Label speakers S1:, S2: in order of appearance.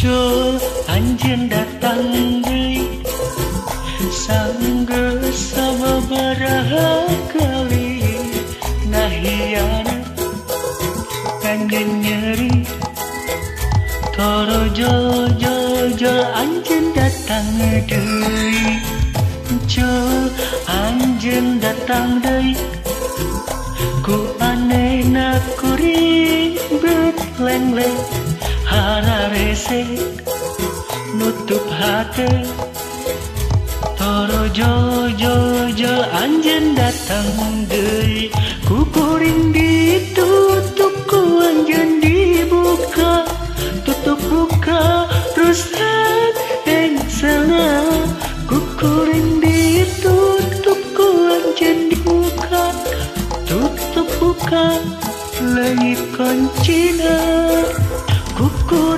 S1: Jo anjeun datang deui sanggeus sababaraha kali nahiana kangen nyeri toro jo anjeun datang deui Jo anjeun datang deui ku anehna kuring betleng-leng hararese nutup hate toro jo anjeun datang deui ku kuring ditutup ku anjeun dibuka tutup buka rusak engsana ku kuring ditutup ku anjeun dibuka tutup buka leungit kuncina ku kuring